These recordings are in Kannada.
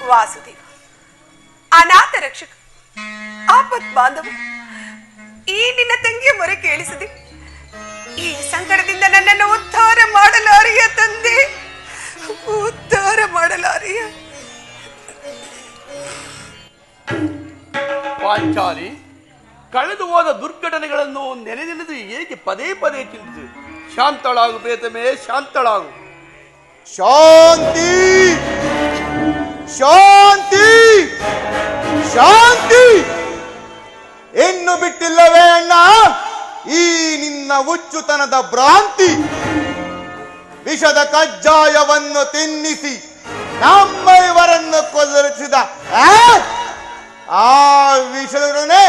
ವಾಸುದೇವ, ಅನಾಥ ರಕ್ಷಕ, ಆಪತ್ ಬಾಂಧವ, ಈ ನಿನ್ನ ತಂಗಿಯ ಮೊರೆ ಕೇಳಿಸಿದೆ. ಈ ಸಂಕಟದಿಂದ ನನ್ನನ್ನು ಉದ್ಧಾರ ಮಾಡಲಾರಿಯ ತಂದೆ, ಉದ್ಧಾರ ಮಾಡಲಾರಿಯ. ಪಾಂಚಾಲಿ, ಕಳೆದು ಹೋದ ದುರ್ಘಟನೆಗಳನ್ನು ನೆನೆದು ಏಕೆ ಪದೇ ಪದೇ ಚಿಂತಿಸಿ? ಶಾಂತಳಾಗು ಬೇತಮೇ, ಶಾಂತಳಾಗು. ಶಾಂತಿ ಶಾಂತಿ ಶಾಂತಿ ಇನ್ನು ಬಿಟ್ಟಿಲ್ಲವೇ ಅಣ್ಣ ಈ ನಿನ್ನ ಹುಚ್ಚುತನದ ಭ್ರಾಂತಿ? ವಿಷದ ಕಜ್ಜಾಯವನ್ನು ತಿನ್ನಿಸಿ ನಮ್ಮ ಇವರನ್ನು ಕೊಲ್ಲರಿಸಿದ ಆ ವಿಷದೊಡನೆ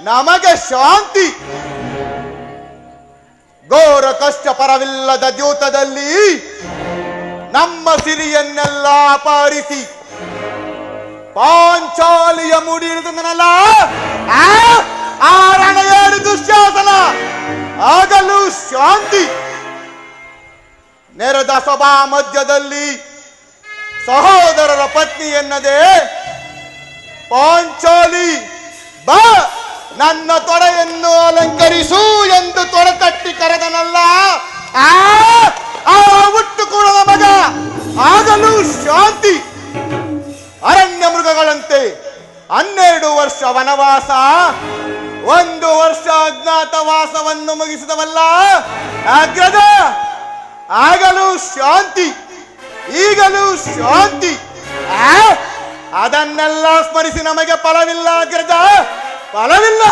ನಮಗೆ ಶಾಂತಿ. ಘೋರ ಕಷ್ಟ ಪರವಿಲ್ಲದ ದ್ಯೂತದಲ್ಲಿ ನಮ್ಮ ಸಿರಿಯನ್ನೆಲ್ಲ ಅಪಹರಿಸಿ ಪಾಂಚಾಲಿಯ ಮುಡಿ ಹಿಡಿದನಲ್ಲ ಆ ರಣಯೇರು ದುಶ್ಯಾಸನ ಆಗಲು ಶಾಂತಿ. ನೆರೆದ ಸಭಾ ಮಧ್ಯದಲ್ಲಿ ಸಹೋದರರ ಪತ್ನಿ ಎನ್ನದೆ ಪಾಂಚಾಲಿ ಬಾ ನನ್ನ ತೊಡೆಯನ್ನು ಅಲಂಕರಿಸು ಎಂದು ತೊಡೆ ತಟ್ಟಿ ಕರೆದನಲ್ಲ ಆ ಆ ಹುಟ್ಟು ಕೂಡದ ಮಗ ಆಗಲೂ ಶಾಂತಿ. ಅರಣ್ಯ ಮೃಗಗಳಂತೆ 12 ವರ್ಷ ವನವಾಸ, 1 ವರ್ಷ ಅಜ್ಞಾತವಾಸವನ್ನು ಮುಗಿಸಿದವಲ್ಲ ಅಗ್ರದ, ಆಗಲೂ ಶಾಂತಿ, ಈಗಲೂ ಶಾಂತಿ. ಅದನ್ನೆಲ್ಲ ಸ್ಮರಿಸಿ ನಮಗೆ ಫಲವಿಲ್ಲ ಅಗ್ರದ, ಫಲವಿಲ್ಲ.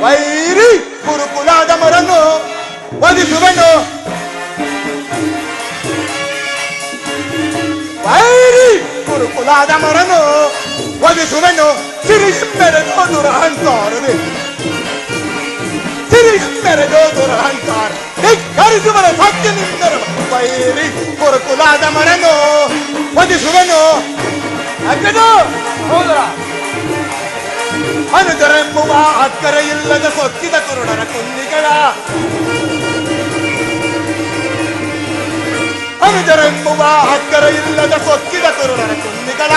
ವೈರಿ ಕುರುಕುಲಾದಮರನ್ನು ವಧಿಸುವೆನು, ವೈರಿ ಕುರುಕುಲಾದಮರನ್ನು ವಧಿಸುವೆನು. ಸಿರಿಮೆರೆದೋ ದುರಹಂಕಾರವೇ, ಸಿರಿಮೆರೆದೋ ದುರಹಂಕಾರ ಧಿಕ್ಕರಿಸುವರ ಸತ್ಯ ನಿಂದರ. ವೈರಿ ಕುರುಕುಲಾದಮರನ್ನು ವಧಿಸುವೆನು. ಅಗ್ಗದು ಸಹೋದರ, ಅನುಜರೆಂಬುವ ಅಕ್ಕರೆ ಇಲ್ಲದ ಸೊಕ್ಕಿದ ಕುರುಡರ ಕುಂದಿಗಳ, ಅನುಜರೆಂಬುವ ಅಕ್ಕರೆ ಇಲ್ಲದ ಸೊಕ್ಕಿದ ಕುರುಡರ ಕುಂದಿಗಳ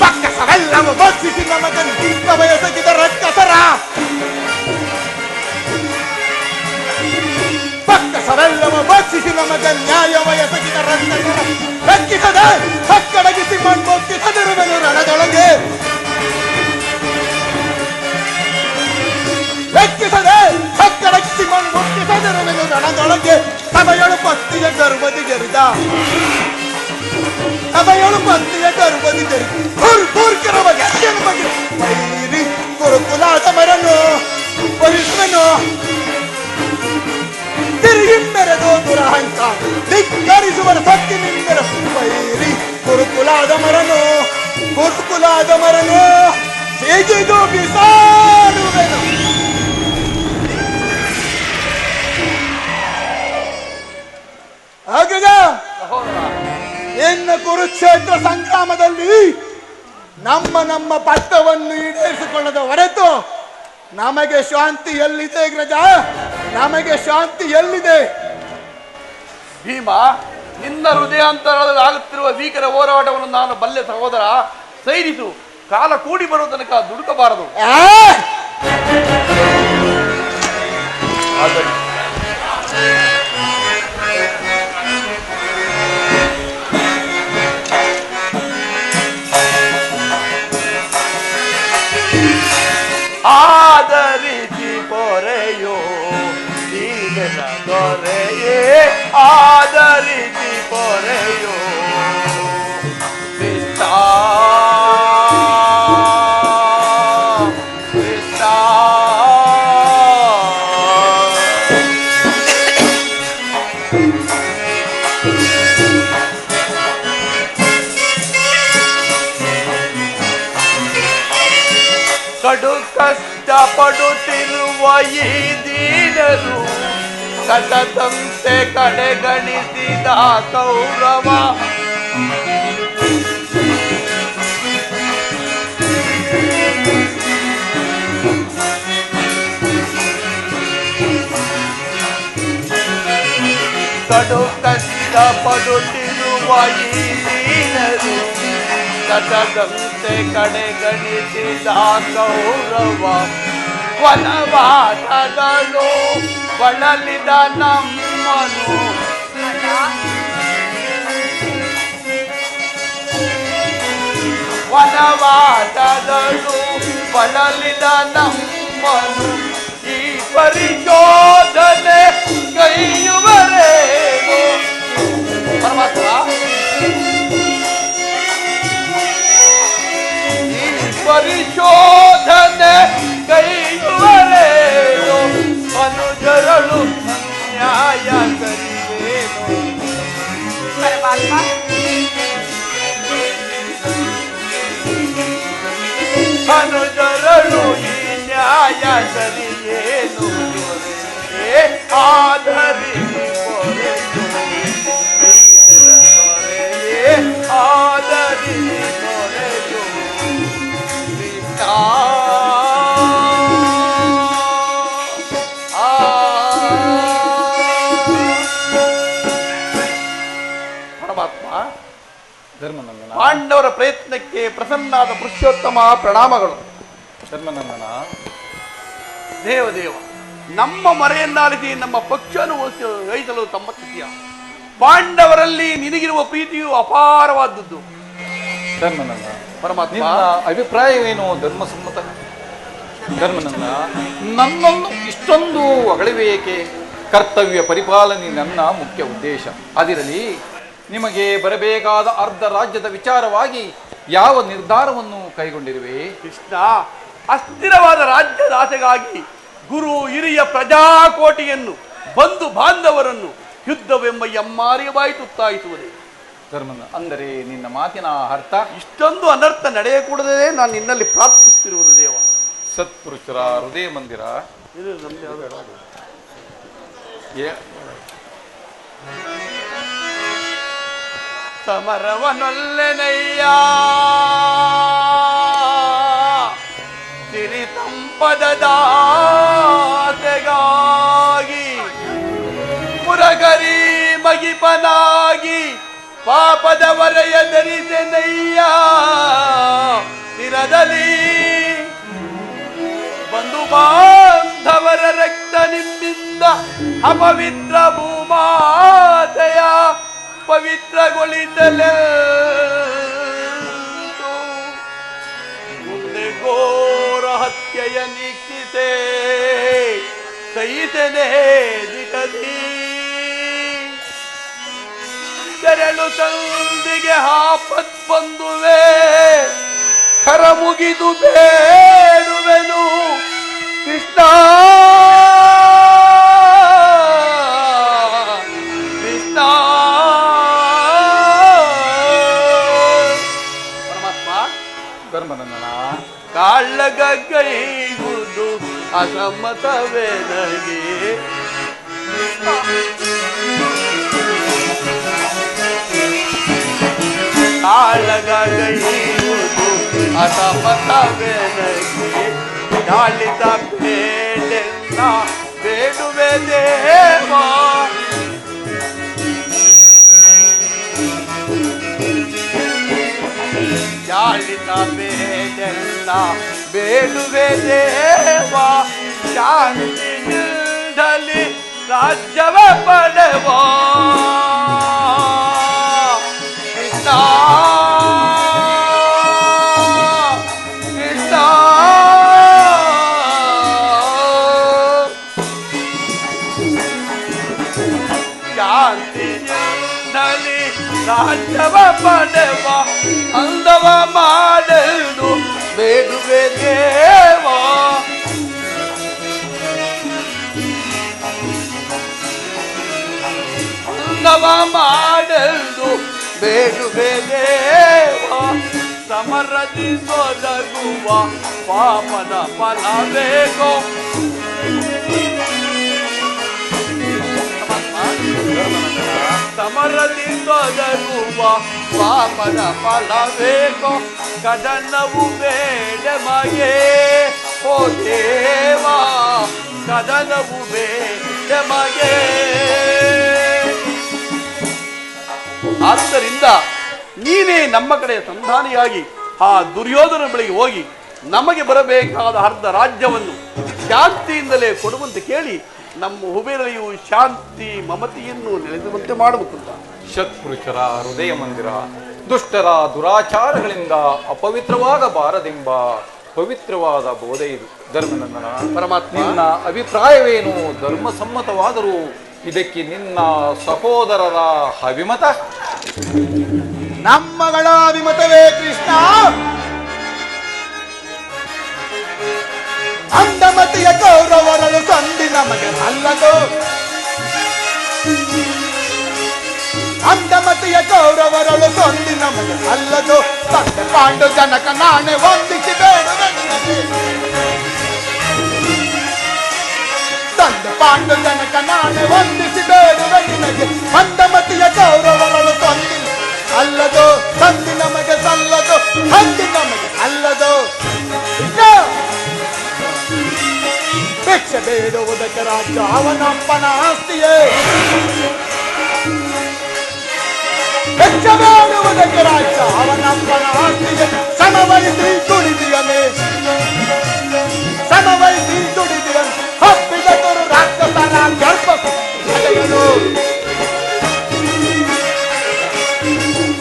ಪಕ್ಕಸವೆಲ್ಲವೂ ಭಕ್ಷಿಸಿ ನಮಗೆ ಬಯಸಗಿದ ರಕ್ಕಸರ, ಪಕ್ಕಸವೆಲ್ಲವೂ ಭಕ್ಷಿಸಿ ನಮಗೆ ನ್ಯಾಯ ವಯಸಗಿದ ರಕ್ಕಸರ. ರಕ್ಕಿಸದೆ ಹಕ್ಕಡಗಿಸಿ ಮಣ್ಣೊತ್ತಿಸದಿರುವೆನು ರಣದೊಳಗೆ, ಲೆಕ್ಕಿಸದೆ ಹಕ್ಕಡಗಿಸಿ ಮಣ್ಣೊತ್ತಿಸದಿರುವೆನು ರಣದೊಳಗೆ. ಸಭೆಯಳು ಪತ್ತಿಯ ಗರ್ಭದಿಗೆರಿದ, ಸಭೆಯಳು ಪತ್ತಿಯ ಗರ್ಭದಿಗೆರಿದ ಕೂರ್ಕರ ಬಗ್ಗೆ ವೈರಿ ಕುರುಕುಲಾದಮರನ್ನು ವಧಿಸುವೆನು. ತಿರುಗಿ ಮೆರೆದೋ ದುರಹಂಕಾರ ಧಿಕ್ಕರಿಸುವರ ಸತ್ಯ ನಿಂದರ. ವೈರಿ ಕುರುಕುಲಾದಮರನು, ಕುರುಕುಲಾದಮರನು ಹೇಗಿದು ಬಿಸಾಡುವೆನು. ಹಾಗದ ಸಹೋದರ, ಇನ್ನು ಕುರುಕ್ಷೇತ್ರ ಸಂಗ್ರಾಮದಲ್ಲಿ ನಮ್ಮ ಪಟ್ಟವನ್ನು ಈಡೇರಿಸಿಕೊಳ್ಳದ ಹೊರತು ನಮಗೆ ಶಾಂತಿ ಎಲ್ಲಿದೆ ಗ್ರಜ? ನಮಗೆ ಶಾಂತಿ ಎಲ್ಲಿದೆ? ಭೀಮ, ನಿನ್ನ ಹೃದಯಾಂತರದಲ್ಲಿ ಆಗುತ್ತಿರುವ ಭೀಕರ ಹೋರಾಟವನ್ನು ನಾನು ಬಲ್ಲೆ ಸಹೋದರ. ಸೈರಿಸು, ಕಾಲ ಕೂಡಿ ಬರುವ ತನಕ ದುಡುಕಬಾರದು. ಆದರೆ ಆದರಿಸಿ ಪೊರೆಯೋ ದೀನನ ದೊರೆಯೇ, ಆದರಿಸಿ ಪೊರೆಯೋ ಕೃಷ್ಣ ಕೃಷ್ಣ. ಕಡು ಕಷ್ಟಪಡುತ್ತಿರುವ ಈ ದೀನರು ಕಟದಂತೆ ಕಡೆಗಣಿಸಿದ ಕೌರವ, ಕಡು ಕಷ್ಟಪಡುತ್ತಿರುವ ಈ ದೀನರು ಕಟದಂತೆ ಕಡೆಗಣಿಸಿದ ಕೌರವ. ವನವಾಸಗಳು ಬಳಲಿದ ನಮ್ಮನು, ವನವಾಸಗಳು ಬಳಲಿದ ನಮ್ಮನು ಈ ಪರಿಶೋಧನೆ ಕೈಯುವರೇನು. ಪರಮಾತ್ಮ, ಪರಿಶೋಧನೆ ಕೈಯುವರೇನು. ಅನುಜರಳು ನ್ಯಾಯ ಕರಿವೇನು. ಪರಮಾತ್ಮ, ಅನುಜರಳು ಈ ನ್ಯಾಯ ಸರಿಯೇನು. ಆಧರಿಸಿ ಪೊರೆಯೋ ದೊರೆಯೇ, ಆಧರಿಸಿ ಪೊರೆಯೋ ಕೃಷ್ಣ. ಧರ್ಮನಂದನ ಪಾಂಡವರ ಪ್ರಯತ್ನಕ್ಕೆ ಪ್ರಸನ್ನಾದ ಪುರುಷೋತ್ತಮ ಪ್ರಣಾಮಗಳು. ಧರ್ಮನಂದನ ದೇವದೇವ, ನಮ್ಮ ಮರೆಯನ್ನಾಲಿಸಿ ನಮ್ಮ ಪಕ್ಷವನ್ನು ವಹಿಸಲು ಸಮ್ಮತಿಸಿಯ. ಪಾಂಡವರಲ್ಲಿ ನಿನಗಿರುವ ಪ್ರೀತಿಯು ಅಪಾರವಾದದ್ದು. ಧರ್ಮನಂದನ ಪರಮಾತ್ಮ, ನಿನ್ನ ಅಭಿಪ್ರಾಯವೇನು ಧರ್ಮಸಮ್ಮತ? ಧರ್ಮನಂದನ, ನನ್ನನ್ನು ಇಷ್ಟೊಂದು ಹೊಗಳಿಬೇಕೆ? ಕರ್ತವ್ಯ ಪರಿಪಾಲನೆ ನನ್ನ ಮುಖ್ಯ ಉದ್ದೇಶ. ಅದಿರಲಿ, ನಿಮಗೆ ಬರಬೇಕಾದ ಅರ್ಧ ರಾಜ್ಯದ ವಿಚಾರವಾಗಿ ಯಾವ ನಿರ್ಧಾರವನ್ನು ಕೈಗೊಂಡಿರುವೆ? ಕೃಷ್ಣ, ಅಸ್ಥಿರವಾದ ರಾಜ್ಯದ ಆಸೆಗಾಗಿ ಗುರು ಹಿರಿಯ ಪ್ರಜಾಕೋಟಿಯನ್ನು, ಬಂಧು ಬಾಂಧವರನ್ನು ಯುದ್ಧವೆಂಬ ಎಮ್ಮಾರಿಯ ಬಾಯಿ ತುತ್ತಾಯಿಸುವುದೇ? ಧರ್ಮನ ಅಂದರೆ ನಿನ್ನ ಮಾತಿನ ಅರ್ಥ? ಇಷ್ಟೊಂದು ಅನರ್ಥ ನಡೆಯಕೂಡದೇ ನಾನು ನಿನ್ನಲ್ಲಿ ಪ್ರಾರ್ಥಿಸುತ್ತಿರುವುದು ದೇವ. ಸತ್ಪುರುಷರ ಹೃದಯ ಮಂದಿರ ಇದು ನಮ್ದು ಯಾವ್ದು? ಸಮರವನೊಲ್ಲೆನಯ್ಯ ಸಿರಿ ಸಂಪದದಾಸೆಗಾಗಿ ಪುರಗರಿ ಮಗಿಪನಾಗಿ ಪಾಪದ ವರೆಯ ಧರಿಸೆನಯ್ಯ ತಿರದಲ್ಲಿ ಬಂಧು ಬಾಂಧವರ ರಕ್ತ ನಿಮ್ಮಿಂದ ಅಪವಿತ್ರ ಭೂಮಾತೆಯ ಪವಿತ್ರಗೊಳಿಸಲು ಮುಂದೆ ಘೋರ ಹತ್ಯೆಯ ನಿಕ್ಕಿಸೆ ಸಹಿಸನೆ ದಿಗದಿ ತೆರಳು ಸಂದಿಗೆ ಆಪತ್ ಬಂದುವೆ ಕರ ಮುಗಿದು ಬೇಡುವೆನು ಕೃಷ್ಣ ಕೃಷ್ಣ. ಪರಮಾತ್ಮ, ಧರ್ಮನಂದನ ಕಾಳ್ಳಗೈಗುದು ಅಸಮ್ಮತವೇ ನಗೆ ಕಾಳಗೈಗುದು ಅಸಮ್ಮತವೇ ನಗೆ ಚಾಳಿತ ಬೇಡೆಲ್ಲ ಬೇಡುವೆ ದೇವ. ಚಾಳಿತ ಬೇಡೆಲ್ಲ ಬೇಡುವೆ ದೇವ. ಶಾಂತಿ ನಿಲ್ದಲಿ ರಾಜ್ಯವ ಪಡೆವ ಕೃಷ್ಣ ಕೃಷ್ಣ. ಶಾಂತಿ ನಿಲ್ದಲಿ ರಾಜ್ಯವ ಪಡೆವ ಅಂದವ ಮಾಡಲು ಬೇಡುವೆ ದೇವ. ಅಂದವ ಮಾಡಲು ಬೇಡುವೆ ದೇವ. ಸಮರದಿ ಸೊದಗುವ ಪಾಪದ ಫಲ ಬೇಕೋ? ಸಮರದಿ ಸೊದಗುವ ಪಾಪದ ಫಲ ಬೇಕೋ? ಕದನವು ಬೇಡ ಮಗೆ ಓ ದೇವ, ಕದನವು ಬೇಡ ಮಗೆ. ಆದ್ದರಿಂದ ನೀನೇ ನಮ್ಮ ಕಡೆ ಸಂಧಾನಿಯಾಗಿ ಆ ದುರ್ಯೋಧನ ಬಳಿಗೆ ಹೋಗಿ ನಮಗೆ ಬರಬೇಕಾದ ಅರ್ಧ ರಾಜ್ಯವನ್ನು ಶಾಂತಿಯಿಂದಲೇ ಕೊಡುವಂತೆ ಕೇಳಿ ನಮ್ಮ ಹುಬೇರಲ್ಲಿಯೂ ಶಾಂತಿ ಮಮತೆಯನ್ನು ನೆಲೆಸುವಂತೆ ಮಾಡಬೇಕು. ಸತ್ಪುರುಷರ ಹೃದಯ ಮಂದಿರ ದುಷ್ಟರ ದುರಾಚಾರಗಳಿಂದ ಅಪವಿತ್ರವಾಗಬಾರದೆಂಬ ಪವಿತ್ರವಾದ ಬೋಧೆ ಇದು. ಧರ್ಮನಂದನ, ಪರಮಾತ್ಮ, ನಿನ್ನ ಅಭಿಪ್ರಾಯವೇನು? ಧರ್ಮಸಮ್ಮತವಾದರೂ ಇದಕ್ಕೆ ನಿನ್ನ ಸಹೋದರರ ಅಭಿಮತ? ನಮ್ಮಗಳ ಅಭಿಮತವೇ ಕೃಷ್ಣ. ಅಂಡಮತಿಯ ಕೌರವರಳು ಸಂಧಿ ನಮಗೆ ಅಲ್ಲದು. ಅಂಡಮತಿಯ ಕೌರವರಳು ಸಂಧಿ ನಮಗೆ ಅಲ್ಲದು. ತಂದೆ ಪಾಂಡು ಜನಕ ನಾಣೆ ವಂದಿಸಿ ಬೇಡುವೆ ನಿನಗೆ. ತಂದೆ ಪಾಂಡು ಜನಕ ನಾಣೆ ವಂದಿಸಿ ಬೇಡುವೆ ನಿನಗೆ. ಅಂಡಮತಿಯ ಕೌರವರಳು ಸಂಧಿ ಅಲ್ಲದು. ಸಂಧಿ ನಮಗೆ ಸಲ್ಲದು. ಸಂಧಿ ನಮಗೆ ಅಲ್ಲದು. ಭಿಕ್ಷೆ ಬೇಡುವುದಕ್ಕೆ ರಾಜ್ಯ ಅವನಪ್ಪನ ಆಸ್ತಿಯೇ. ಭಿಕ್ಷೆ ಬೇಡುವುದಕ್ಕೆ ರಾಜ್ಯ ಅವನಪ್ಪನ ಆಸ್ತಿಗೆ ಸಮವಹಿಸಿ ದುಡಿದಿಯನೆ ಸಮವಹಿಸಿ ದುಡಿದಿಯನೆ ಹಬ್ಬಿದ ಗುರು ರಾಕ್ಷಸರ ಗರ್ಭ ಅಲೆಯಲು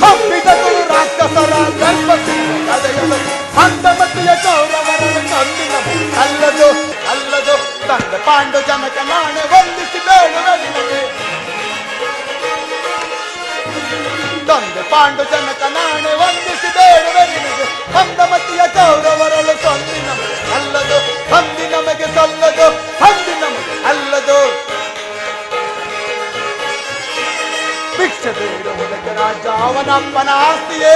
ಹಬ್ಬಿದ ಗುರು ರಾಕ್ಷಸರ ಗರ್ಭ ಅಲೆಯಲು ಮಂದಮತಿಯ ಗೌರವರನ್ನು ತಂದಿನ ಅಲ್ಲದು ಅಲ್ಲದು ತಂದೆ ಪಾಂಡು ಜನಕ ನಾಣೆ ವಂದಿಸಿ ಬೇಡುವೆ ನಿನಗೆ ತಂದೆ ಪಾಂಡು ಜನಕ ನಾಣೆ ವಂದಿಸಿ ಬೇಡುವೆ ನಿನಗೆ ಮಂದಮತಿಯ ಗೌರವರಲು ತಂದಿ ನಮಗೆ ಅಲ್ಲದು ಹಂದಿ ನಮಗೆ ಸಲ್ಲದು ಹಂದಿ ನಮಗೆ ಅಲ್ಲದು ಭಿಕ್ಷೆ ಬೇಡುವುದಕ್ಕೆ ರಾಜ ಅವನಪ್ಪನ ಆಸ್ತಿಯೇ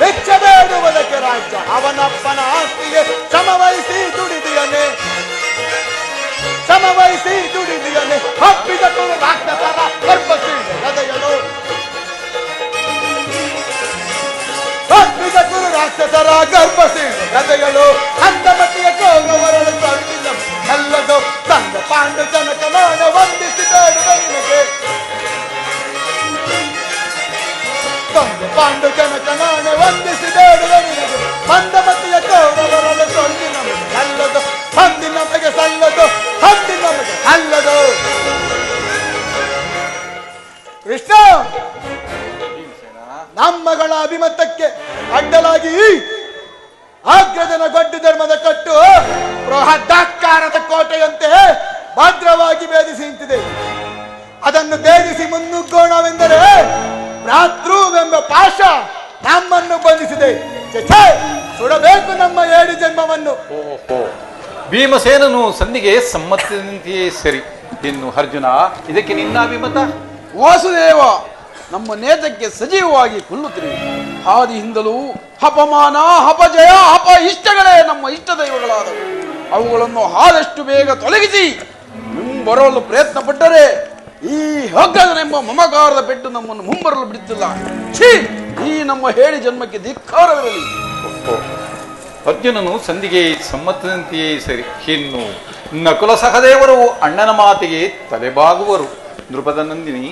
ಭಿಕ್ಷೆ ಬೇಡುವುದಕ್ಕೆ ರಾಜ್ಯ ಅವನಪ್ಪನ ಆಸ್ತಿಗೆ ಸಮವಹಿಸಿ ದುಡಿದಿಯನೆ ಸಮವಹಿಸಿ ದುಡಿದಿಯನೆ ಹಬ್ಬಿದ ಗುರು ರಾಕ್ಷಸರ ಗರ್ಭಸೀಳೆ ಹೃದಯಳು ಹಬ್ಬಿದ ಗುರು ರಾಕ್ಷಸರ ಗರ್ಭಸೀಳೆ ಹೃದಯಳು ಅಂದಮತಿಯ ಗೌರವರಳು ತಂದಿನ ಅಲ್ಲದು ತಂದೆ ಪಾಂಡು ಜನಕ ನಾಣ ವಂದಿಸಿ ಬೇಡುವೆ ನಿನಗೆ ತಂದೆ ಪಾಂಡು ಜನಕ ನಾಣೆ ವಂದಿಸಿ ಬೇಡುವೆ ನಿನಗೆ ಮಂದಮತಿಯ ಗೌರವರಲು ಸೊಲ್ಲಿ ನಮಗೆ ಅಲ್ಲದು ಹಂದಿ ನಮಗೆ ಸಲ್ಲದು ಹಂದಿ ನಮಗೆ ಅಲ್ಲದು ಕೃಷ್ಣ ನಮ್ಮಗಳ ಅಭಿಮತಕ್ಕೆ ಅಡ್ಡಲಾಗಿ ಆಗ್ರಜನ ಗೊಡ್ಡು ಧರ್ಮದ ಕಟ್ಟು ಬೃಹದಾಕಾರದ ಕೋಟೆಯಂತೆ ಭದ್ರವಾಗಿ ಭೇದಿಸಿ ನಿಂತಿದೆ. ಅದನ್ನು ಭೇದಿಸಿ ಮುನ್ನುಗ್ಗೋಣವೆಂದರೆ ಭ್ರಾತೃವೆಂಬ ಪಾಶ ನಮ್ಮನ್ನು ಬಂಧಿಸಿದೆ. ಸುಡಬೇಕು ನಮ್ಮ 7 ಜನ್ಮವನ್ನು. ಓಹೋ, ಭೀಮಸೇನನು ಸಂಧಿಗೆ ಸಮ್ಮತಿಯಂತೆಯೇ ಸರಿ. ಇನ್ನು ಅರ್ಜುನ, ಇದಕ್ಕೆ ನಿನ್ನ ಅಭಿಮತ? ವಾಸುದೇವ ನಮ್ಮ ನೇತಕ್ಕೆ ಸಜೀವವಾಗಿ ಕೊಲ್ಲುತ್ತಿರಿ. ಹಾದಿಯಿಂದಲೂ ಅಪಮಾನ, ಅಪಜಯ, ಅಪ ಇಷ್ಟಗಳೇ ನಮ್ಮ ಇಷ್ಟ ದೈವಗಳಾದವು. ಅವುಗಳನ್ನು ಆದಷ್ಟು ಬೇಗ ತೊಲಗಿಸಿ ಬರಲು ಪ್ರಯತ್ನ ಪಟ್ಟರೆ ಈ ಹಗ್ಗದನೆಂಬ ಮಮಕಾರದ ಪೆಟ್ಟು ನಮ್ಮನ್ನು ಮುಂಬರಲು ಬಿಡುತ್ತಿಲ್ಲ. ಛೀ, ಈ ನಮ್ಮ 7 ಜನ್ಮಕ್ಕೆ ಧಿಕ್ಕಾರವಿರಲಿ. ಅರ್ಜುನನು ಸಂಧಿಗೆ ಸಮ್ಮತದಂತೆಯೇ ಸರಿ. ಇನ್ನು ನಕುಲ ಸಹದೇವರು ಅಣ್ಣನ ಮಾತಿಗೆ ತಲೆಬಾಗುವರು. ನೃಪದ ನಂದಿನಿ,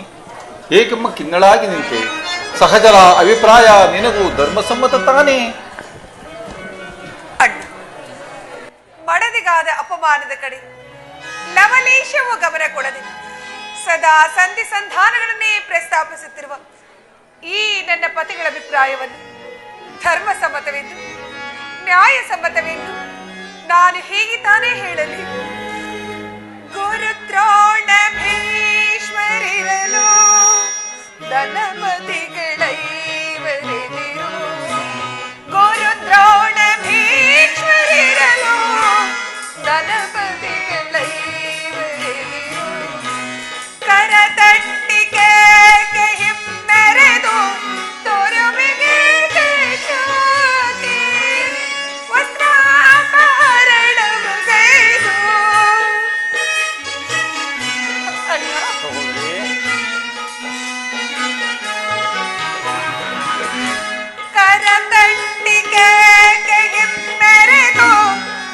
ಏಕೆಮ್ಮ ಕಿನ್ನಳಾಗಿ ನಿಂತೆ? ಸಹಜರ ಅಭಿಪ್ರಾಯ ನಿನಗೂ ಧರ್ಮಸಮ್ಮತ ತಾನೇ? ಅಣ್ಣ, ಮಡದಿಗಾದ ಅಪಮಾನದ ಕಡೆ ಲವಲೇಶವೂ ಗಮನ ಕೊಡದಿಲ್ಲ. ಸದಾ ಸಂಧಿ ಸಂಧಾನಗಳನ್ನೇ ಪ್ರಸ್ತಾಪಿಸುತ್ತಿರುವ ಈ ನನ್ನ ಪತಿಗಳ ಅಭಿಪ್ರಾಯವನ್ನು ಧರ್ಮಸಮ್ಮತವೆಂದು ನ್ಯಾಯಸಮ್ಮತವೆಂದು ನಾನು ಹೇಗೆ ತಾನೇ ಹೇಳಲಿ? ಗುರುದ್ರೋಣ ಭೀಷ್ಮರಿರಲು ಧನಮತಿಗಳೈವರೆದಿರು. ಗುರುದ್ರೋಣ ಭೀಷ್ಮರಿರಲು ಧನಮತಿಗಳೈವರೆದಿರು. ಕರತಟ್ಟಿಗೆ ಹಿಮ್ಮೆರೆದು ತೊರುವಿಗೆ ಶಾತಿ ವಸ್ತ್ರಾಪಹರಣವಗೈದು. ಕರತಟ್ಟಿಗೆ ಹಿಮ್ಮೆರೆದು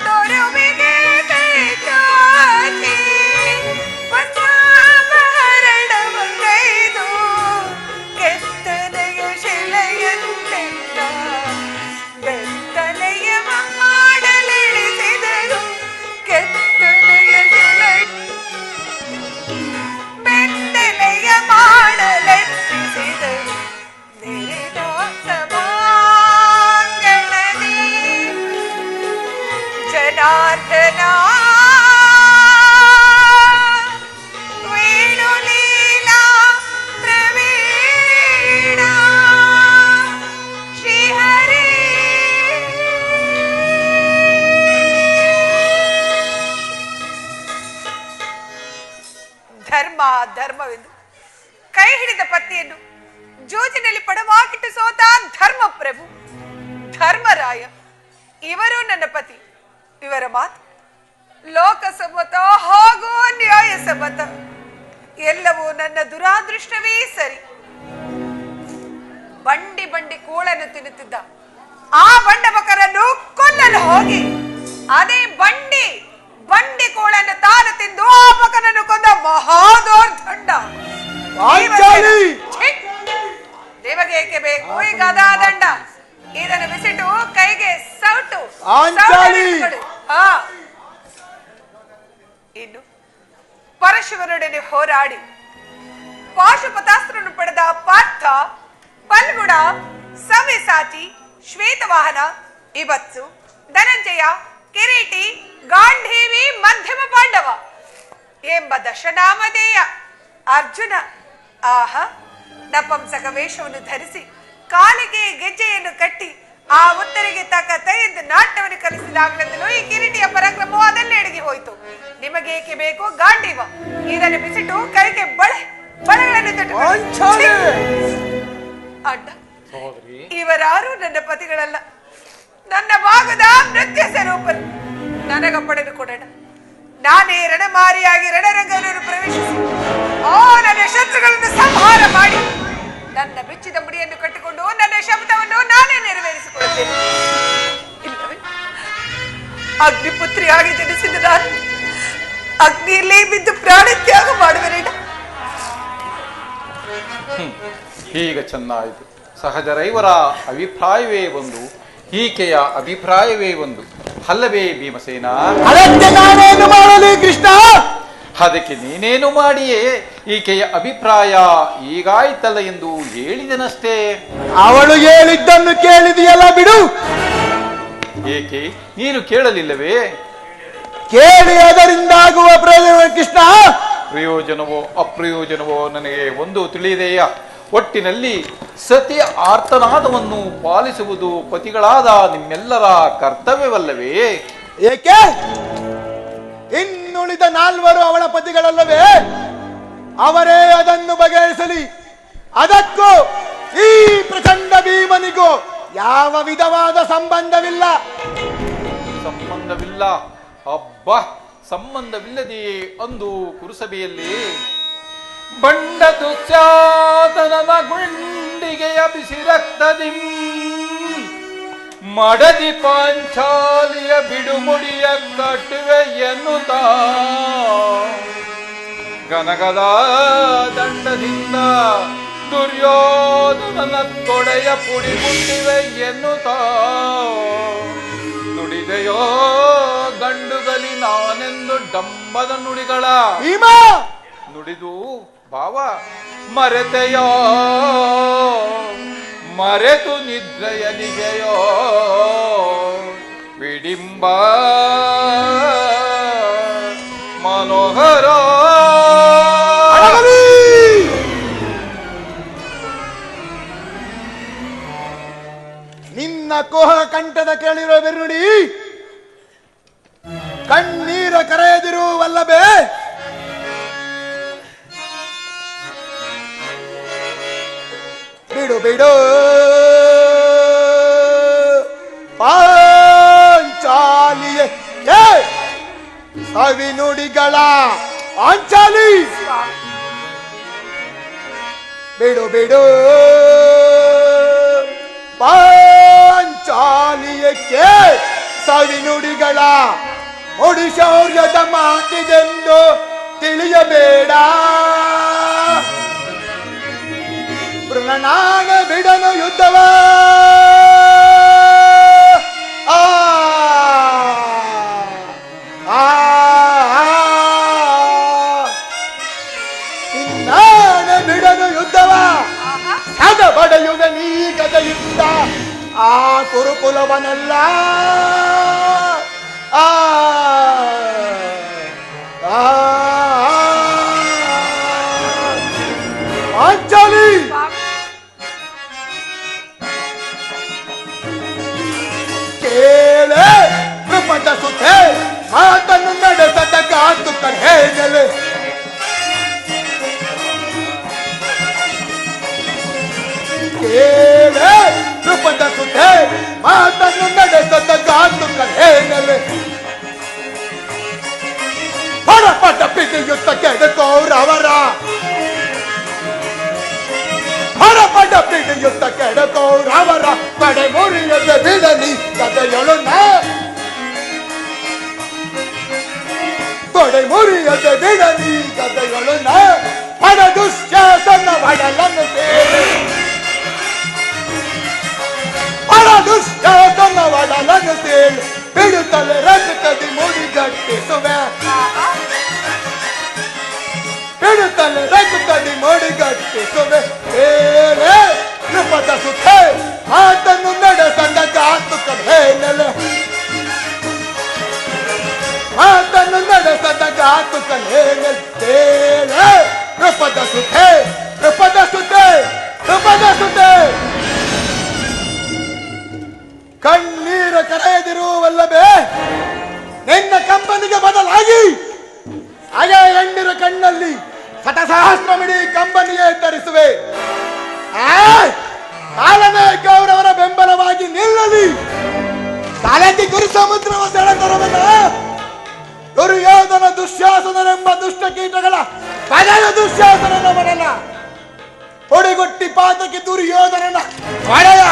ತೊರುವಿಗೆ ಶಾತಿ ವಸ್ತ್ರಾಪಹರಣವಗೈದು. ಕೆತ್ತನೆಯ ಶಿಲೆಯಂತೆಲ್ಲ ಬೆತ್ತಲೆಯ ಮಾಡಲಿಳಿಸಿದರು. ಕೆತ್ತನೆಯ ಶಿಲೆ ಬೆತ್ತಲೆಯ ಮಾಡಲೆತ್ತಿಸಿದರು. ನೆರೆದ ಸಭಾಂಗಣದಿ ಜನಾರ್ದನ ವೇಣುಲೀಲಾ ಪ್ರವೀಣ ಶ್ರೀಹರಿ. ಧರ್ಮ ಧರ್ಮವೆಂದು ಕೈ ಹಿಡಿದ ಪತ್ನಿಯನ್ನು ಜೂಜಿನಲ್ಲಿ ಪಡವಾಗಿಟ್ಟು ಸೋತ ಧರ್ಮ ಪ್ರಭು ಧರ್ಮರಾಯ ಇವರು ನನ್ನ ಪತಿ. ಇವರ ಮಾತು ಲೋಕಸಮ್ಮತ ಹಾಗೂ ನ್ಯಾಯಸಮ್ಮತ. ಎಲ್ಲವೂ ನನ್ನ ದುರಾದೃಷ್ಟವೇ ಸರಿ. ಬಂಡಿ ಬಂಡಿ ಕೋಳನ್ನು ತಿನ್ನುತ್ತಿದ್ದ ಆ ಬಂಡಬಕರನ್ನು ಕೊಲ್ಲಲು ಹೋಗಿ ಅದೇ ಬಂಡಿ ಬಂಡಿ ಕೋಳನ್ನು ತಾನು ತಿಂದು ಆ ಬಕನನ್ನು ಕೊಂದ ಮಹಾದೋರ್ದಂಡ. ಪಾಂಚಾಲಿ! ಛೀ! ಮಹಾಶಿವನೊಡನೆ ಹೋರಾಡಿ ಪಾಶುಪತಾಸ್ತ್ರವನ್ನು ಪಡೆದ ಪಾರ್ಥ, ಫಲ್ಗುಣ, ಸವ್ಯಸಾಚಿ, ಶ್ವೇತವಾಹನ, ಇಬತ್ಸು, ಧನಂಜಯ, ಕಿರೀಟಿ, ಗಾಂಧೀವಿ, ಮಧ್ಯಮ ಪಾಂಡವ ಎಂಬ ದಶನಾಮಧೇಯ ಅರ್ಜುನ ನಪಂಸಕ ವೇಷವನ್ನು ಧರಿಸಿ ಕಾಲಿಗೆ ಗೆಜ್ಜೆಯನ್ನು ಕಟ್ಟಿ ಆ ಉತ್ತರಿಗೆ ತಕ್ಕ ತೈದ ನಾಟ್ಯವನ್ನು ಕಲಿಸಿದಾಗಲಿಂದಲೂ ಈ ಕಿರೀಟಿಯ ಪರಾಕ್ರಮವು ಅದನ್ನೇ ಅಡಗಿ ಹೋಯಿತು. ನಿಮಗೇಕೆ ಬೇಕು ಗಾಂಡೀವ? ಇದನ್ನು ಬಿಸಿಟ್ಟು ಕೈಗೆ ಬಳೆಗಳನ್ನು ಅಡ್ಡ. ಇವರಾರು ನನ್ನ ಪತಿಗಳಲ್ಲ, ನನ್ನ ಭಾಗದ ನೃತ್ಯ ಸ್ವರೂಪರು. ನನಗ ಪಡೆದು ಕೊಡೋಣ. ನಾನೇ ರಣಮಾರಿಯಾಗಿ ರಣರಂಗವನ್ನು ಪ್ರವೇಶಿಸಿ ನನ್ನ ಶತ್ರುಗಳನ್ನು ಸಂಹಾರ ಮಾಡಿ ನನ್ನ ಬಿಚ್ಚಿದ ಮುಡಿಯನ್ನು ಕಟ್ಟಿಕೊಂಡು ನನ್ನ ಶಬ್ದವನ್ನು ನಾನೇ ನೆರವೇರಿಸಿಕೊಳ್ಳುತ್ತೇನೆ. ಇಲ್ಲವೇ ಅಗ್ನಿಪುತ್ರಿಯಾಗಿ ಜನಿಸಿದ ನಾನು ಅಗ್ನಿಯಲ್ಲಿ ಬಿದ್ದು ಪ್ರಾಣತ್ಯಾಗ ಮಾಡುವರೇನ? ಈಗ ಚೆನ್ನಾಯಿತು. ಸಹಜರೈವರ ಅಭಿಪ್ರಾಯವೇ ಒಂದು, ಈಕೆಯ ಅಭಿಪ್ರಾಯವೇ ಒಂದು, ಅಲ್ಲವೇ ಭೀಮಸೇನ? ಅದಕ್ಕೆ ನಾನೇನು ಮಾಡಲಿ ಕೃಷ್ಣ? ಅದಕ್ಕೆ ನೀನೇನು ಮಾಡಿಯೇ ಈಕೆಯ ಅಭಿಪ್ರಾಯ ಈಗಾಯ್ತಲ್ಲ ಎಂದು ಹೇಳಿದನಷ್ಟೇ. ಅವಳು ಹೇಳಿದ್ದನ್ನು ಕೇಳಿದೆಯಲ್ಲ ಬಿಡು. ಏಕೆ ನೀನು ಕೇಳಲಿಲ್ಲವೇ? ಕೇಳಿ ಅದರಿಂದಾಗುವ ಪ್ರಯೋಜನ ಕೃಷ್ಣ? ಪ್ರಯೋಜನವೋ ಅಪ್ರಯೋಜನವೋ ನನಗೆ ಒಂದು ತಿಳಿಯದೆಯ. ಒಟ್ಟಿನಲ್ಲಿ ಸತಿಯ ಆರ್ತನಾದವನ್ನು ಪಾಲಿಸುವುದು ಪತಿಗಳಾದ ನಿಮ್ಮೆಲ್ಲರ ಕರ್ತವ್ಯವಲ್ಲವೇ? ಏಕೆ ಇನ್ನುಳಿದ 4 ಅವಳ ಪತಿಗಳಲ್ಲವೇ? ಅವರೇ ಅದನ್ನು ಬಗೆಹರಿಸಲಿ. ಅದಕ್ಕೂ ಈ ಪ್ರಚಂಡ ಭೀಮನಿಗೂ ಯಾವ ವಿಧವಾದ ಸಂಬಂಧವಿಲ್ಲ. ಸಂಬಂಧವಿಲ್ಲ? ಅಬ್ಬ, ಸಂಬಂಧವಿಲ್ಲದೆಯೇ ಅಂದು ಕುರುಸಭೆಯಲ್ಲಿ ಬಂಡ ದುಶ್ಯಾಸನನ ಗುಂಡಿಗೆಯ ಬಿಸಿ ರಕ್ತದಿಂ ಮಡದಿ ಪಾಂಚಾಲಿಯ ಬಿಡುಮುಡಿಯ ಕಟ್ಟುವೆ ಎನ್ನುತ್ತಾ ಗನಗದ ದಂಡದಿಂದ ದುರ್ಯೋಧನನ ತೊಡೆಯ ಪುಡಿ ಮುಟ್ಟಿವೆ ಎನ್ನುತ್ತಾ ನುಡಿದೆಯೋ ಗಂಡುಗಲಿ ನಾನೆಂದು ಡಂಬದ ನುಡಿಗಳ ನುಡಿದು ಭಾವ ಮರೆತೆಯೋ ಮರೆತು ನಿದ್ರೆಯಲಿಗೆಯೋ ವಿಡಿಂಬ ಮನೋಹರ ನಿನ್ನ ಕೋಹ ಕಂಠದ ಕೇಳಿರೋ ಬೆರುಡಿ ಕಣ್ಣೀರ ಕರೆಯದಿರುವಲ್ಲವೇ? ಬಿಡು ಬಿಡು ಪಾಂಚಾಲಿಯೇ ಸವಿನುಡಿಗಳ ಪಾಂಚಾಲಿ. ಬಿಡು ಬಿಡು ಪಾಂಚಾಲಿಯಕ್ಕೆ ಸವಿನುಡಿಗಳ ಮುಡಿಶೌರ್ಯದ ಮಾತಿದೆಂದು ತಿಳಿಯಬೇಡ. ಪ್ರಣಾನ ಬಿಡನು ಯುದ್ಧವ ನಾನ ಬಿಡನು ಯುದ್ಧವ ಸದ ಬಡೆಯುವ ನೀ ಗದೆಯುದ್ಧ ಆ ಕುರುಕುಲವನಲ್ಲ. ಪಾಂಚಾಲಿ ಕೇಳೆ ನೃಪದ ಸುತೆ ಮಾತನ್ನು ನಡೆಸದ ಕಾತು ಕಹೇನಲೆ. ಕೇಳೆ ನೃಪದ ಸುತೆ ಮಾತನ್ನು ನಡೆಸದ ಕಾತು ಕಹೇನಲೆ. ಹೊರಪಟ ಪಿಡಿಯುತ್ತ ಕೆಡ ಕೌರವರ ಹೊರಪಟ ಪಿಡಿಯುತ್ತ ಕೆಡ ಕೌರವರ ಪಡೆ ಮುರಿಯದ ಬಿಡಲಿ ಕಥೆಯೊಳು ತೊಡೆ ಮುರಿಯದ ಬಿಡಲಿ ಕಥೆಯೊಳು ಪಡ ದುಶ್ಯಾಸನ ಬಡಲನ್ನು ಸೇರಿ ಪಡ ದುಶ್ಯಾಸನ ಬಡಲನ್ನು ಸೇರಿ ಬಿಡುತ್ತಲೆ ರಕ್ತದಿ ಮುಡಿಗಟ್ಟಿಸುವೆ. ತಲೆ ರಘುತಡಿ ಮಡಿಗಟ್ಟಿಸುವೆ ಏಳೆ ನೃಪದ ಸುಖೆ ಆತನ್ನು ನಡೆಸದ ಗಾತು ಕಲೆ ಆತನ್ನು ನಡೆಸದ ಗಾತು ಕಲೆ ಏಳೆ ನೃಪದ ಸುಖೆ ನೃಪದ ಸುತೆ ನೃಪದ ಸುತೆ ಕಣ್ಣೀರ ಕರೆಯದಿರುವಲ್ಲವೇ ನಿನ್ನ ಕಂಬನಿಗೆ ಬದಲಾಗಿ ಹಾಗೆ ಹೆಣ್ಣಿರ ಕಣ್ಣಲ್ಲಿ ಶತಸಹಸ್ರಮಿಡಿ ಕಂಬನಿಯೇ ಧರಿಸುವೆ ಕಾಲನೇ ಗೌರವರ ಬೆಂಬಲವಾಗಿ ನಿಲ್ಲಲಿ ಕಾಲಕ್ಕೆ ಗುರು ಸಮುದ್ರವ ಸೆಳೆತರವಲ್ಲ ದುರ್ಯೋಧನ ದುಶ್ಯಾಸನರೆಂಬ ದುಷ್ಟ ಕೀಟಗಳ ಪದದ ದುಶ್ಯಾಸನನ ಮಾಡಲ್ಲ ಹೊಡಿಗೊಟ್ಟಿ ಪಾತಕ್ಕೆ ದುರ್ಯೋಧನನ ಹೊಡೆಯ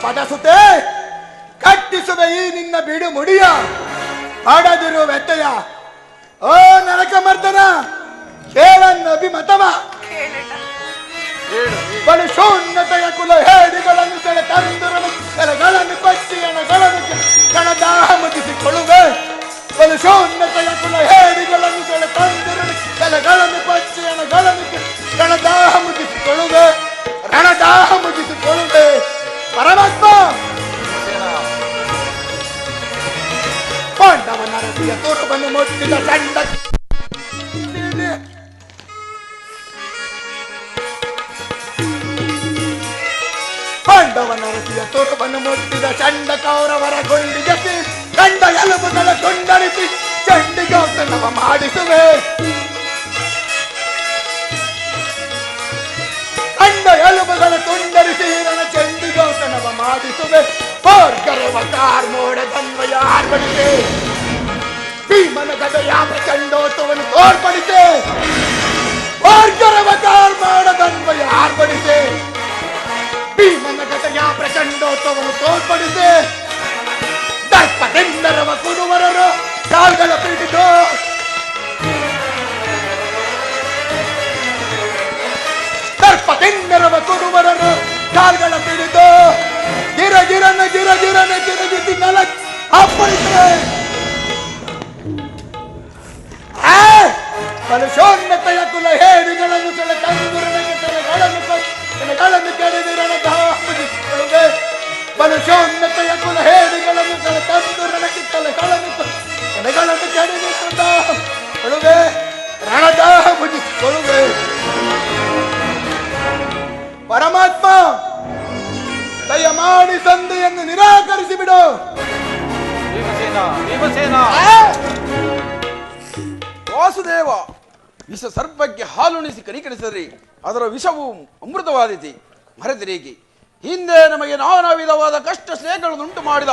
ಪದ ಸುತೆ ಕಟ್ಟಿಸುವೆ ಈ ನಿನ್ನ ಬಿಡು ಮುಡಿಯ ಮಾಡದಿರುವ ವ್ಯತ್ಯಯ ಓ ನರಕ ಮರ್ದನ ಕೇಳನ್ನ ಅಭಿಮತವ ಬಲು ಶೂನ್ಯತೆಯ ಕುಲ ಹೇಡಿಗಳನ್ನು ಸೆಳೆ ತಂದುರನು ಎಲೆಗಳನ್ನು ಕೊಚ್ಚಿ ಎಣಗಳನ್ನು ಕಣದಾಹ ಮುಗಿಸಿಕೊಳ್ಳುವೆ ಬಲು ಶೂನ್ಯತೆಯ ಕುಲ ಹೇಡಿಗಳನ್ನು ಸೆಳೆ ತಂದುರನು ಎಲೆಗಳನ್ನು ಕೊಚ್ಚಿ ಎಣಗಳನ್ನು ಕಣದಾಹ ಮುಗಿಸಿಕೊಳ್ಳುವೆ ರಣದಾಹ ಮುಗಿಸಿಕೊಳ್ಳುವೆ ಪರಮಾತ್ಮ ಪಾಂಡವನ ರತಿಯ ತುರುಬನ್ನು ಮುಟ್ಟಿದ ಚಂಡ ಪಾಂಡವನ ರತಿಯ ತುರುಬನ್ನು ಮುಟ್ಟಿದ ಚಂಡ ಕೌರವರ ಗುಂಡಿಗೆ ಕಂಡ ಎಲುಬುಗಳ ತುಂಡರಿಸಿ ಚಂಡಿಗೌತನವ ಮಾಡಿಸುವೆ ಕಂಡ ಎಲುಬುಗಳ ತುಂಡರಿಸಿ ನನ್ನ ಚಂಡಿಗೌತನವ ಮಾಡಿಸುವೆ ಪೋರ್ಗರವ ಕಾರ್ಮೋಡ ತನ್ವಯ ಆರ್ಪಡಿಸೆ ಭೀಮನ ಗದೆಯ ಪ್ರಚಂಡೋತ್ಸವನ್ನು ತೋರ್ಪಡಿಸೆ ಪೋರ್ಗರವ ಕಾರ್ಮೋಡ ತನ್ವಯ ಆರ್ಪಡಿಸೆ ಭೀಮನ ಗದೆಯ ಪ್ರಚಂಡೋತ್ಸವನ್ನು ತೋರ್ಪಡಿಸೆ ದರ್ಪದಿಂದರವ ಕುರುವರರು ಕಾಲ್ಗಳ ಪಿಡಿದು ದರ್ಪದಿಂದರವ ಕುರುವರರು ಕಾಲ್ಗಳ ಪಿಡಿದು ಗಿರಗಿರನ ಗಿರಗಿಸಿ ನೆಲ ಅಪ್ಪಳಿಸುವೆ ಕಲುಷೋನ್ನತೆಯ ಕುಲ ಹೇಡಿಗಳನ್ನು ಸೆಳೆ ತಂದುರನಿಗೆ ತಲೆಗಳನ್ನು ಕೆಡಿದಿರಣದಾಹುದಿಸಿಕೊಳ್ಳುವೆ ಕಲುಷೋನ್ನತೆಯ ಕುಲ ಹೇಡಿಗಳನ್ನು ಸೆಳೆ ತಂದುರನಿಗೆ ತಲೆಗಳನ್ನು ಕೆಡಿದಿಕೊಳ್ಳುವೆ ರಣದಾಹ ಭುಜಿಸಿಕೊಳ್ಳುವೆ ಪರಮಾತ್ಮ ದಯಮಾಡಿ ಸಂಧಿಯನ್ನು ನಿರಾಕರಿಸಿ ಬಿಡು. ವಾಸುದೇವ, ವಿಷ ಸರ್ಪಕ್ಕೆ ಹಾಲುಣಿಸಿ ಕನಿಕರಿಸರಿ, ಅದರ ವಿಷವು ಅಮೃತವಾದೀತಿ. ಮರೆತಿರೇಕೆ ಹಿಂದೆ ನಮಗೆ ನಾನಾ ವಿಧವಾದ ಕಷ್ಟ ಸ್ನೇಹಗಳನ್ನುಂಟು ಮಾಡಿದ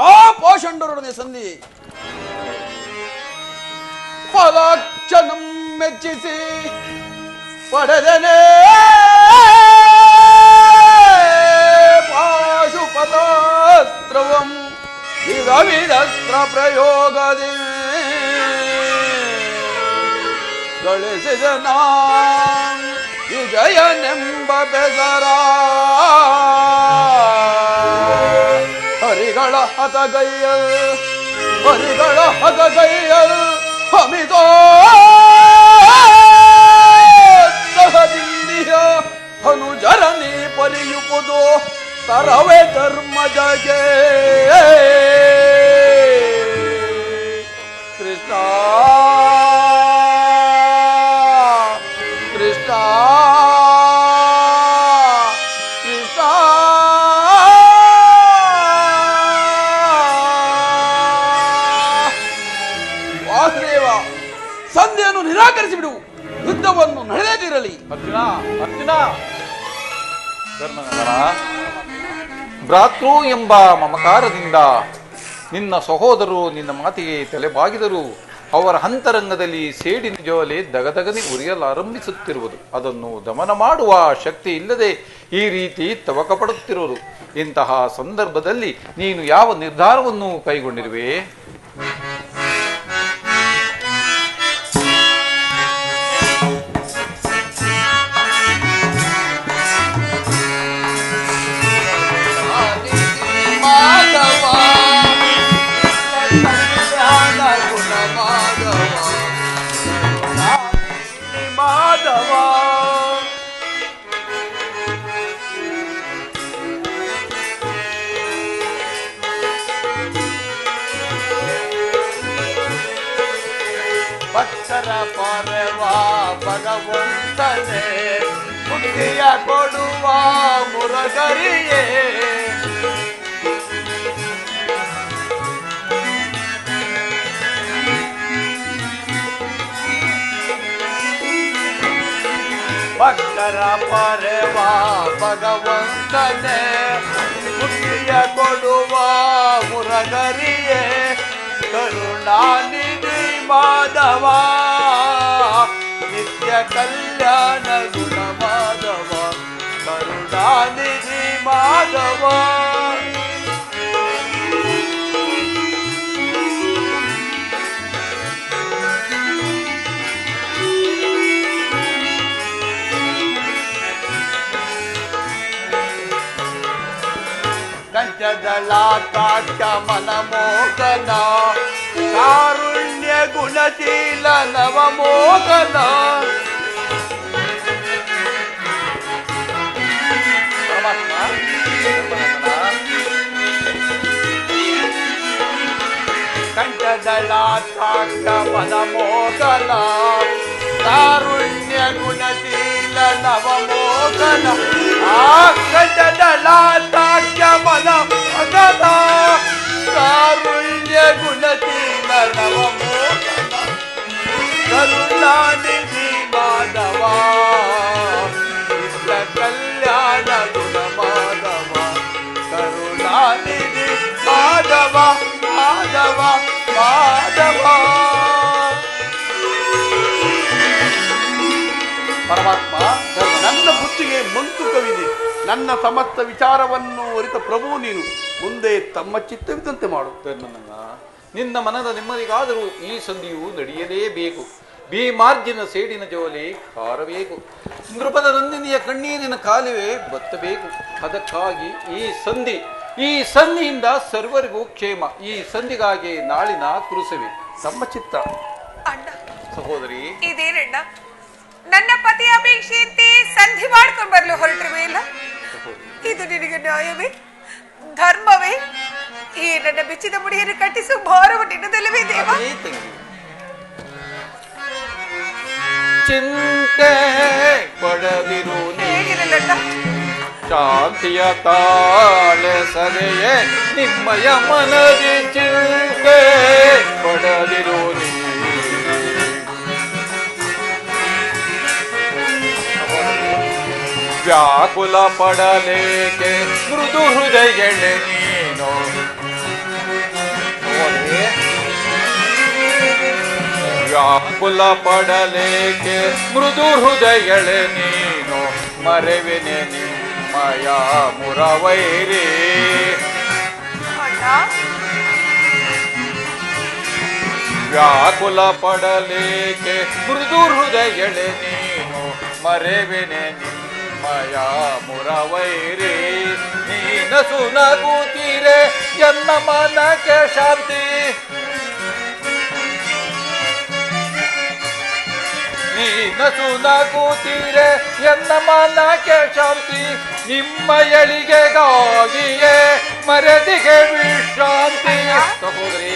ಆ ಪಾಷಂಡರೊಡನೆ ಸಂಧಿ ಪದಾಕ್ಷಣಂ ಮೆಚ್ಚಿಸಿ ಪಡೆದನೇ ಪಾಶುಪತಾಸ್ತ್ರವಂ ವಿಧ ವಿಧಸ್ತ್ರ ಪ್ರಯೋಗದಿ ಗಳಿಸಿದ ನಾಂ ವಿಜಯನೆಂಬ ಬೆಸರ ಹರಿಗಳ ಹತಗೈಯಲ್ ಹಮಿತೋ ಸಹದಿಂದಿಯ ಅನುಜರನಿ ಪರಿಯುವುದು ತರವೇ ಧರ್ಮಜಗೆ ಕೃಷ್ಣ ಕೃಷ್ಣ ಕೃಷ್ಣ ವಾಸುದೇವ, ಸಂಧಿಯನ್ನು ನಿರಾಕರಿಸಿ ಬಿಡು, ಯುದ್ಧವನ್ನು ನಡೆದಿರಲಿ. ಅರ್ಜುನ ಅರ್ಜುನ, ಧರ್ಮನಗರ ಭ್ರಾತೃ ಎಂಬ ಮಮಕಾರದಿಂದ ನಿನ್ನ ಸಹೋದರರು ನಿನ್ನ ಮಾತಿಗೆ ತಲೆಬಾಗಿದರು. ಅವರ ಅಂತರಂಗದಲ್ಲಿ ಸೇಡಿನ ಜೋಲೆ ದಗದಗನೆ ಉರಿಯಲಾರಂಭಿಸುತ್ತಿರುವುದು, ಅದನ್ನು ದಮನ ಮಾಡುವ ಶಕ್ತಿ ಇಲ್ಲದೆ ಈ ರೀತಿ ತವಕ ಪಡುತ್ತಿರುವುದು. ಇಂತಹ ಸಂದರ್ಭದಲ್ಲಿ ನೀನು ಯಾವ ನಿರ್ಧಾರವನ್ನು ಕೈಗೊಂಡಿರುವೆ? ಭಕ್ತರ ಪರವ ಭಗವಂತನೇ ಮುಕ್ತಿಯ ಕೊಡುವ ಮುರಗರಿಯೇ ಭಕ್ತರ ಪರವ ಭಗವಂತನೇ ಮುಕ್ತಿಯ ಕೊಡುವ ಮುರಗರಿಯೇ ಕರುಣಾನಿಧಿ ಮಾಧವ ನಿತ್ಯ ಕಲ್ಯಾಣ ಗುಣ ಮಾಧವ ಕರುಣಾನಿಧಿ ಮಾಧವ ಕಂಚದಳಾತಾಕ್ಷ ಮನಮೋಹನ ಕಾರುಣ್ಯ ಗುಣಶೀಲ ನವಮೋಹನ ಕಂಚದಳಾತಾಕ್ಷ ಮನಮೋಹನ ಕಾರುಣ್ಯ ಗುಣಶೀಲ ನವಮೋಹನ ಆ ಕಂಚದಳಾತಾಕ್ಷ ಮನಮೋಹನ ಕಾರುಣ್ಯ ಗುಣಶೀಲ ನವಮೋಹನ ಕರುಣಾನಿಧಿ ಮಾಧವ ನಿತ್ಯ ಕಲ್ಯಾಣ ಗುಣ ಮಾಧವ ಕರುಣಾನಿಧಿ ಮಾಧವ ಮಾಧವ ಮಾಧವ ಪರಮಾತ್ಮ ನನ್ನ ಬುದ್ಧಿಗೆ ಮಂಕುಕವಿದೆ ನನ್ನ ಸಮಸ್ತ ವಿಚಾರವನ್ನು ಅರಿತ ಪ್ರಭು ನೀನು ಮುಂದೆ ತಮ್ಮ ಚಿತ್ತವಿದ್ದಂತೆ ಮಾಡು. ಧರ್ಮನಂದ, ನಿನ್ನ ಮನದ ನೆಮ್ಮದಿಗಾದರೂ ಈ ಸಂಧಿಯು ನಡೆಯಲೇಬೇಕು. ಭೀಮಾರ್ಜಿನ ಸೇಡಿನ ಜೋಲಿ ಹಾರಬೇಕು. ನೃಪದ ನಂದಿನಿಯ ಕಣ್ಣೀರಿನ ಕಾಲುವೆ ಬತ್ತಬೇಕು. ಅದಕ್ಕಾಗಿ ಈ ಸಂಧಿಯಿಂದ ಸರ್ವರಿಗೂ ಕ್ಷೇಮ. ಈ ಸಂಧಿಗಾಗಿ ನಾಳಿನ ಕುರುಸವೆ ತಮ್ಮ ಚಿತ್ತ. ಅಣ್ಣ, ಸಹೋದರಿ, ಇದೇನಣ್ಣ ನನ್ನ ಪತಿ ಅಪೇಕ್ಷೆಯಂತೆ ಸಂಧಿ ಮಾಡ್ಕೊಂಡು ಬರ್ಲು ಹೊರಟ್ರವೇ ಇಲ್ಲ? ಇದು ನಿನಗೆ ನ್ಯಾಯವೇ, ಧರ್ಮವೇ? ಈ ನನ್ನ ಬಿಚ್ಚಿದ ಮುಡಿಯನ್ನು ಕಟ್ಟಿಸುವ ಭಾರವು ನಿನ್ನದಲ್ಲವೇ ದೇವ? ಚಿಂತೆ ಪಡೆದಿರು ಹೇಗಿರಲಣ್ಣ? ಶಾಂತಿಯ ತಾಳೆ ಸದೆಯೇ ನಿಮ್ಮಯ ಮನದಿ ಚಿಂತೆ ಪಡೆದಿರು ನೀ. ವ್ಯಾಕುಲ ಪಡಲೇಕೆ ಮೃದು ಹೃದಯಳೆ ನೀನು. ವ್ಯಾಕುಲ ಪಡಲೇಕೆ ಮೃದು ಹೃದಯಳೆ ನೀನು. ಮರೆವಿನೆ ನಿಮ್ಮಯ ಮುರವೈರಿ. ಅಣ್ಣ, ವ್ಯಾಕುಲ ಪಡಲೇಕೆ ಮೃದು ಹೃದಯಳೆ ನೀನು. ಮರೆವಿನೆ ನಿಮ್ಮಯ ಮುರವೈರಿ. ನೀನಸು ನಗುತ್ತೀರೆ ಎನ್ನ ಮನಕ್ಕೆ ಶಾಂತಿ. ನೀನಸು ನಗುತ್ತೀರೆ ಎನ್ನ ಮನಕ್ಕೆ ಶಾಂತಿ. ನಿಮ್ಮ ಎಳಿಗೆಗಾಗಿಯೇ ಮರೆದಿಗೆ ವಿಶ್ರಾಂತಿ. ಸಹೋದರಿ,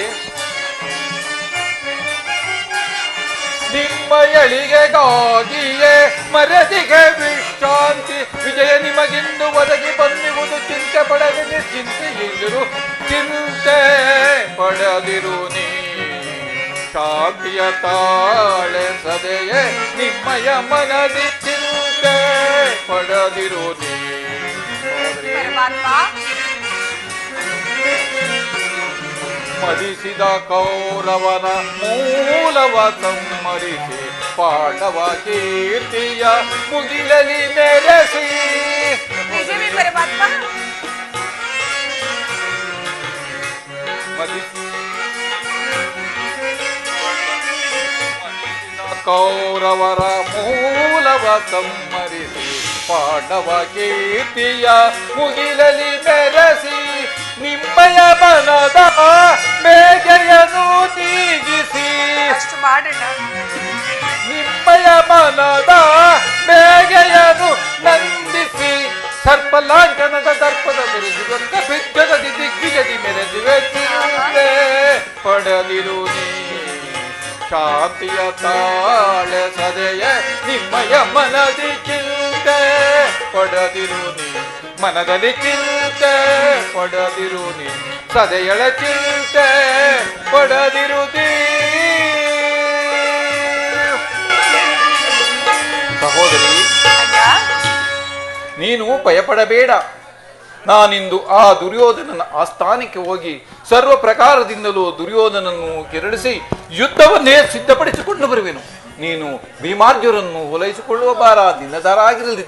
ನಿಮ್ಮ ಎಳಿಗೆಗಾಗಿಯೇ ಮರೆದಿಗೆ ವಿಶ್ರಾಂತಿ. ವಿಜಯ ನಿಮಗಿಂದು ಒದಗಿ ಬಂದಿರುವುದು. ಚಿಂತೆ ಪಡದೆ ಚಿಂತೆಯಿರು. ಚಿಂತೆ ಪಡೆದಿರು ನೀ. ಶಾಂತಿಯ ತಾಳೆ ಸದೆಯೇ ನಿಮ್ಮಯ ಮನದಿ ಚಿಂತೆ ಪಡೆದಿರು ನೀ. ಪರಮಾತ್ಮ, ಮದಿಸಿದ ಕೌರವನ ಮೂಲವ ಸಂಮರಿಸಿ ಪಾಂಡವ ಕೀರ್ತಿಯ ಮುಗಿಲಲಿ ಮೆರೆಸಿ. ನಿಜವೇ ಪರಮಾತ್ಮ? ಕೌರವರ ಮೂಲವ ಸಂಮರಿಸಿ ಪಾಂಡವ ಕೀರ್ತಿಯ ಮುಗಿಲಲಿ ಮೆರೆಸಿ. ನಿಮ್ಮಯ ಮನದ ಬೇಗೆಯನ್ನು ನೀಗಿಸಿ. ಅಷ್ಟು ಮಾಡೋಣ. ನಿಮ್ಮಯ ಮನದ ಬೇಗೆಯನ್ನು ನಂದಿಸಿ. ಸರ್ಪಲಾಂಛನದ ದರ್ಪದ ದುರುಗ ಬಿದ್ದದಿ ದಿಗ್ವಿಜದಿ ಮೆರೆದಿವೆ. ಚಿಂತೆ ಪಡೆದಿರು ನೀ. ಶಾಂತಿಯ ತಾಳೆ ಸದೆಯ ನಿಮ್ಮಯ ಮನದಿ ಚಿಂತೆ ಪಡದಿರು ನೀ ಮನದಲ್ಲಿ ಚಿಂತೆ ಪಡದಿರು ನೀ ಸದೆಯಳ ಚಿಂತೆ ಪಡದಿರುದಿ ಸಹೋದರಿ, ನೀನು ಭಯಪಡಬೇಡ. ನಾನಿಂದು ಆ ದುರ್ಯೋಧನನ ಆಸ್ಥಾನಕ್ಕೆ ಹೋಗಿ ಸರ್ವ ಪ್ರಕಾರದಿಂದಲೂ ದುರ್ಯೋಧನನ್ನು ಕೆರಳಿಸಿ ಯುದ್ಧವನ್ನೇ ಸಿದ್ಧಪಡಿಸಿಕೊಂಡು ಬರುವೆನು. ನೀನು ಭೀಮಾರ್ಜುನನ್ನು ಓಲೈಸಿಕೊಳ್ಳುವ ಭಾರ ನಿನ್ನದಾರಾಗಿರಲಿ.